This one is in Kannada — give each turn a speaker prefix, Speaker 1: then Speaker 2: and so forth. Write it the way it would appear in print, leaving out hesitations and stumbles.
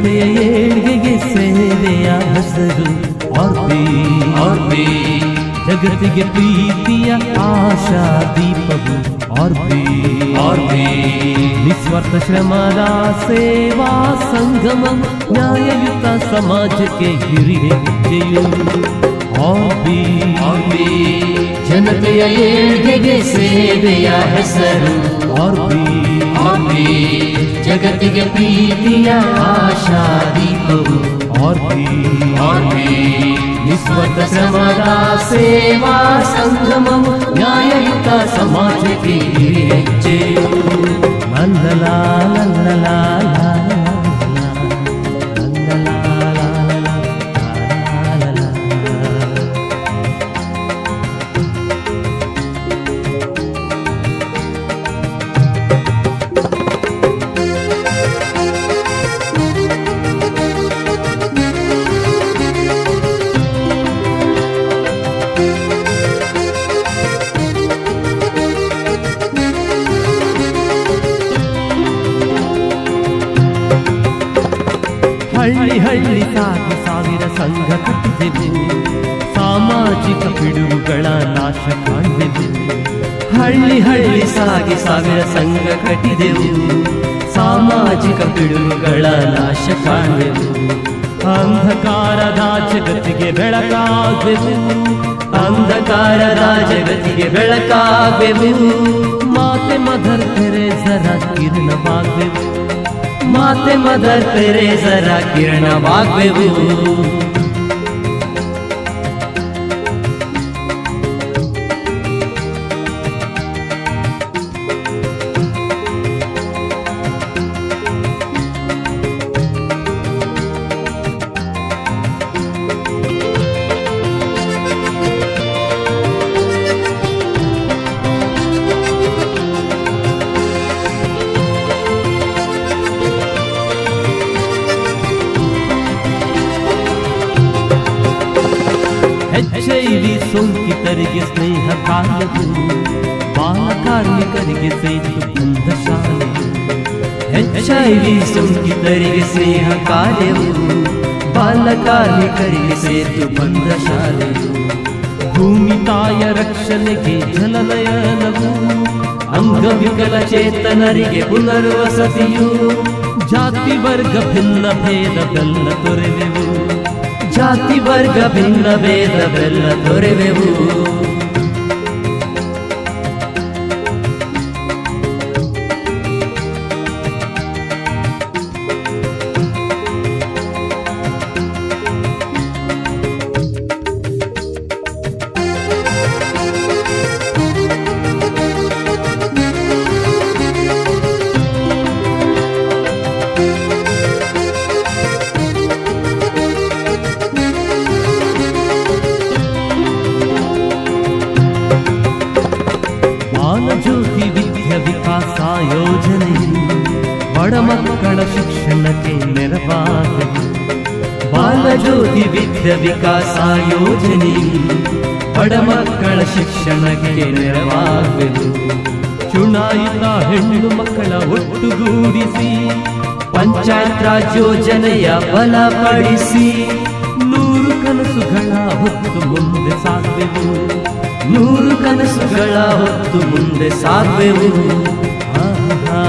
Speaker 1: ಜನತೆಯ ಏಳ್ಗೆಗೆ ಸೇವೆಯ ಹೆಸರು ಆರ್ಬಿ. ಜಗತ್ತಿಗೆ ಪ್ರೀತಿಯ ಆಶಾ ದೀಪವು ಆರ್ಬಿ. ನಿಸ್ವಾರ್ಥ ಶ್ರಮದ ಸೇವಾ ಸಂಗಮ, ನ್ಯಾಯಯುತ ಸಮಾಜಕ್ಕೆ ಹಿರಿಯೆಜ್ಜೆಯು ಆರ್ಬಿ.
Speaker 2: ಜನತೆಯ ಏಳ್ಗೆಗೆ ಸೇವೆಯ ಹೆಸರು
Speaker 1: ಆರ್ಬಿ.
Speaker 2: ಜಗತ್ತಿಗೆ ಪ್ರೀತಿಯ ಆಶಾ ದೀಪವು
Speaker 1: ಆರ್ಬಿ.
Speaker 2: ನಿಸ್ವಾರ್ಥ ಶ್ರಮದ ಸೇವಾ ಸಂಗಮವು, ನ್ಯಾಯಯುತ ಸಮಾಜಕ್ಕೆ ಹೆಜ್ಜೆಯು.
Speaker 1: ಲಲ್ಲಲಾ ಲಲ್ಲಲಾ ಹಳ್ಳಿ ಸಾಗಿ ಸಾವಿರ ಸಂಘ ಕಟ್ಟಿದೆವು, ಸಾಮಾಜಿಕ ಪಿಡುಗುಗಳ ನಾಶ ಕಾಣುವೆವು.
Speaker 2: ಹಳ್ಳಿ ಸಾಗಿ ಸಾವಿರ ಸಂಘ ಕಟ್ಟಿದೆವು, ಸಾಮಾಜಿಕ ಪಿಡುಗುಗಳ ನಾಶ ಕಾಣುವೆವು.
Speaker 1: ಅಂಧಕಾರದ ಜಗತ್ತಿಗೆ ಬೆಳಕಾಗುವೆವು,
Speaker 2: ಅಂಧಕಾರದ ಜಗತ್ತಿಗೆ ಬೆಳಕಾಗುವೆವು.
Speaker 1: ಮಾತೆ ಮದರ್ ತೆರೇಸರ ಕಿರಣವಾಗುವೆವು,
Speaker 2: ಮಾತೆ ಮದರ್ ತೆರೇಸರ ಕಿರಣವಾಗುವೆವು.
Speaker 1: HIV ಸೋಂಕಿತರಿಗೆ ಸ್ನೇಹ ಕಾರ್ಯವು, ಬಾಲ ಕಾರ್ಮಿಕರಿಗೆ ಸೇತು ಬಂಧ ಶಾಲೆ.
Speaker 2: HIV ಸೋಂಕಿತರಿಗೆ ಸ್ನೇಹ ಕಾರ್ಯವು, ಬಾಲ ಕಾರ್ಮಿಕರಿಗೆ ಸೇತು ಬಂಧ ಶಾಲೆಯು.
Speaker 1: ಭೂಮಿ ತಾಯ ರಕ್ಷಣೆಗೆ ಜಲನಯನವು,
Speaker 2: ಅಂಗವಿಕಲ ಚೇತನರಿಗೆ ಪುನರ್ವಸತಿಯು.
Speaker 1: ಜಾತಿ ವರ್ಗ ಭಿನ್ನ ಭೇದವೆಲ್ಲ ತೊರೆವೆವು,
Speaker 2: ಜಾತಿ ವರ್ಗ ಭಿನ್ನ ಭೇದವೆಲ್ಲ ತೊರೆವೆವು.
Speaker 1: ಜ್ಯೋತಿ ವಿದ್ಯಾ ವಿಕಾಸ ಯೋಜನೆ, ಬಡ ಮಕ್ಕಳ ಶಿಕ್ಷಣಕ್ಕೆ ನೆರವಾಗುವುದು.
Speaker 2: ಬಾಲಜ್ಯೋತಿ ವಿದ್ಯಾ ವಿಕಾಸ ಯೋಜನೆ, ಬಡ ಮಕ್ಕಳ ಶಿಕ್ಷಣಕ್ಕೆ ನೆರವಾಗುವುದು.
Speaker 1: ಚುನಾಯಿತ ಹೆಣ್ಣು ಮಕ್ಕಳ ಒಟ್ಟುಗೂಡಿಸಿ,
Speaker 2: ಪಂಚಾಯತ್ ರಾಜ್ ಯೋಜನೆಯ ಬಲಪಡಿಸಿ,
Speaker 1: 100 ಕನಸುಗಳ ಹೊತ್ತು ಮುಂದೆ ಸಾಗುವೆವು,
Speaker 2: 100 ಕನಸುಗಳ ಹೊತ್ತು ಮುಂದೆ ಸಾಗುವೆವು.
Speaker 1: ಆಹಾ